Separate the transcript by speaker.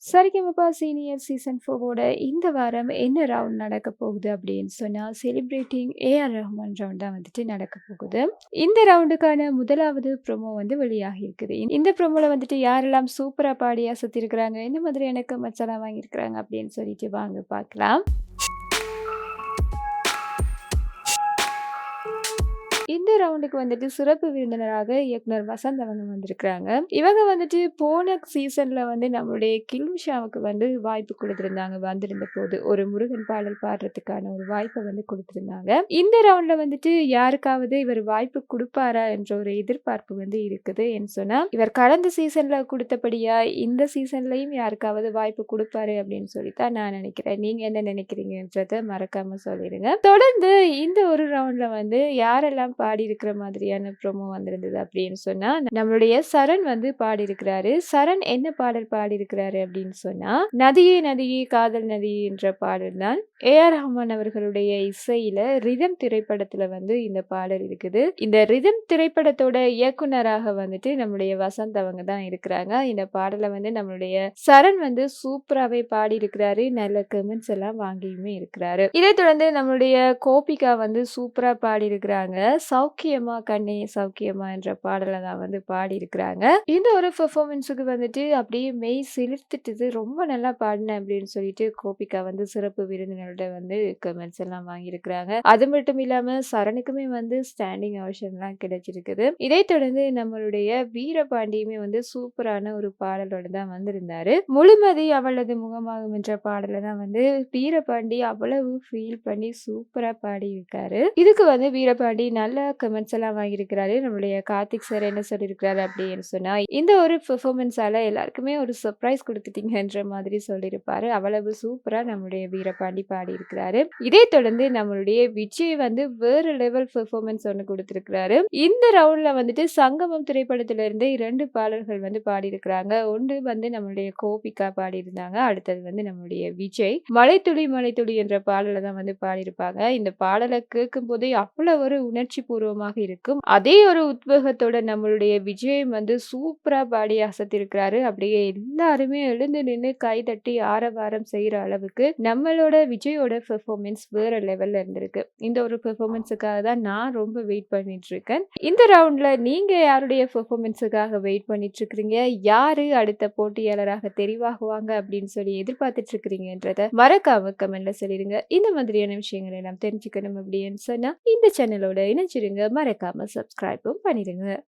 Speaker 1: Sa Re Ga Ma Pa senior season 4ஓட இந்த வாரம் என்ன ரவுண்ட் நடக்க போகுது அப்படின்னு சொன்னா, செலிப்ரேட்டிங் ஏஆர் ரஹ்மான் ரவுண்ட் தான் வந்துட்டு நடக்க போகுது. இந்த ரவுண்டுக்கான முதலாவது ப்ரோமோ வந்து வெளியாகி இருக்குது. இந்த ப்ரோமோல வந்துட்டு யாரெல்லாம் சூப்பரா பாடி அசத்திருக்கிறாங்க, என்ன மாதிரியான கமெண்ட்ஸ் எல்லாம் வாங்கியிருக்கிறாங்க அப்படின்னு சொல்லிட்டு வாங்க பார்க்கலாம். இந்த ரவுண்டுக்கு வந்துட்டு சிறப்பு விருந்தினராக இயக்குனர் வசந்த் அவங்க வந்திருக்கிறாங்க. இவங்க வந்துட்டு போன சீசன்ல வந்து நம்மளுடைய கில்ஷாவுக்கு வந்து வாய்ப்பு கொடுத்திருந்தாங்க. வந்திருந்த போது ஒரு முருகன் பாடல் பாடுறதுக்கான ஒரு வாய்ப்பை வந்து கொடுத்திருந்தாங்க. இந்த ரவுண்ட்ல வந்துட்டு யாருக்காவது இவர் வாய்ப்பு கொடுப்பாரா என்ற ஒரு எதிர்பார்ப்பு வந்து இருக்குது என்று சொன்னா, இவர் கடந்த சீசன்ல கொடுத்தபடியா இந்த சீசன்லயும் யாருக்காவது வாய்ப்பு கொடுப்பாரு அப்படின்னு சொல்லித்தான் நான் நினைக்கிறேன். நீங்க என்ன நினைக்கிறீங்கன்றத மறக்காம சொல்லிடுங்க. தொடர்ந்து இந்த ஒரு ரவுண்ட்ல வந்து யாரெல்லாம் பாடி இருக்கிற மாதிரியான ப்ரோமோ வந்திருந்தது அப்படின்னு சொன்னா, நம்மளுடைய சரண் வந்து பாடி இருக்கிறாரு. சரண் என்ன பாடல் பாடி இருக்கிறாரு அப்படின்னு சொன்னா, நதியே நதியே காதல் நதி என்ற பாடல் தான். ஏஆர் ரஹ்மான் அவர்களுடைய இசையில ரிதம் திரைப்படத்துல வந்து இந்த பாடல் இருக்குது. இந்த ரிதம் திரைப்படத்தோட இயக்குனராக வந்துட்டு நம்மளுடைய வசந்த் அவங்க தான் இருக்கிறாங்க. இந்த பாடலை வந்து நம்மளுடைய சரண் வந்து சூப்பராகவே பாடி இருக்கிறாரு. நல்ல கமெண்ட்ஸ் எல்லாம் வாங்கியுமே இருக்கிறாரு. இதை தொடர்ந்து நம்மளுடைய கோபிகா வந்து சூப்பரா பாடி இருக்கிறாங்க. சௌக்கியமா கண்ணே சௌக்கியமா என்ற பாடலை தான் வந்து பாடி இருக்கிறாங்க. இந்த ஒரு பெர்ஃபார்மன்ஸுக்கு வந்துட்டு அப்படியே மெய் சிலிர்த்துட்டுது, ரொம்ப நல்லா பாடினேன் அப்படின்னு சொல்லிட்டு கோபிகா வந்து சிறப்பு விருந்தினரோட வந்து கமெண்ட்ஸ் எல்லாம் வாங்கியிருக்கிறாங்க. அது மட்டும் இல்லாம சரணுக்குமே வந்து ஸ்டாண்டிங் அவர்ஷன்லாம் கிடைச்சிருக்குது. இதை தொடர்ந்து நம்மளுடைய வீரபாண்டியுமே வந்து சூப்பரான ஒரு பாடலோட தான் வந்திருந்தாரு. முழுமதி அவளது முகமாகும் என்ற பாடலை தான் வந்து வீரபாண்டி அவ்வளவு ஃபீல் பண்ணி சூப்பரா பாடி இருக்காரு. இதுக்கு வந்து வீரபாண்டி நல்ல கமெண்ட்ஸ் எல்லாம் வாங்கியிருக்கிறாரு. நம்மளுடைய கார்த்திக் சார் என்ன சொல்லியிருக்கிறாரு அப்படின்னு சொன்னா, இந்த ஒரு பெர்ஃபார்மன்ஸால எல்லாருக்குமே ஒரு சர்ப்ரைஸ் கொடுத்துட்டீங்கன்ற மாதிரி சொல்லியிருப்பாரு. அவ்வளவு சூப்பரா நம்மளுடைய வீரபாண்டி பாடி இருக்கிறாரு. இதை தொடர்ந்து நம்மளுடைய விஜய் வந்து வேற லெவல் பெர்ஃபார்மன்ஸ் ஒன்று கொடுத்திருக்கிறாரு. இந்த ரவுண்ட்ல வந்துட்டு சங்கமம் திரைப்படத்தில இருந்து 2 பாடல்கள் வந்து பாடியிருக்கிறாங்க. ஒன்று வந்து நம்மளுடைய கோபிகா பாடியிருந்தாங்க. அடுத்தது வந்து நம்மளுடைய விஜய் மலைத்துளி மலைத்துளி என்ற பாடலை தான் வந்து பாடியிருப்பாங்க. இந்த பாடலை கேட்கும் போதே அவ்வளவு ஒரு உணர்ச்சி பூர்வமாக இருக்கும். அதே ஒரு உத்வேகத்தோட நம்மளுடைய விஜயம் வந்து சூப்பரா பாடி அசத்திருக்கிறாரு. அப்படியே எல்லாருமே எழுந்து நின்று கை தட்டி ஆரவாரம் செய்யற அளவுக்கு நம்மளோட விஜயோட பெர்ஃபார்மன்ஸ் வேற லெவல்ல இருந்திருக்கு. இந்த ஒரு பெர்ஃபார்மன்ஸுக்காக தான் நான் ரொம்ப வெயிட் பண்ணிட்டு இருக்கேன். இந்த ரவுண்ட்ல நீங்க யாருடைய பெர்ஃபார்மன்ஸுக்காக வெயிட் பண்ணிட்டு இருக்கிறீங்க? யாரு அடுத்த போட்டியாளராக தெரிவாகுவாங்க அப்படின்னு சொல்லி எதிர்பார்த்துட்டு இருக்கிறீங்கன்றத மறக்காம கமெண்ட்ல சொல்லிடுங்க. இந்த மாதிரியான விஷயங்களை எல்லாம் தெரிஞ்சுக்கணும் அப்படின்னு சொன்னா இந்த சேனலோட இணைஞ்சிருங்க. மறக்காம சப்ஸ்கிரைபும் பண்ணிடுங்க.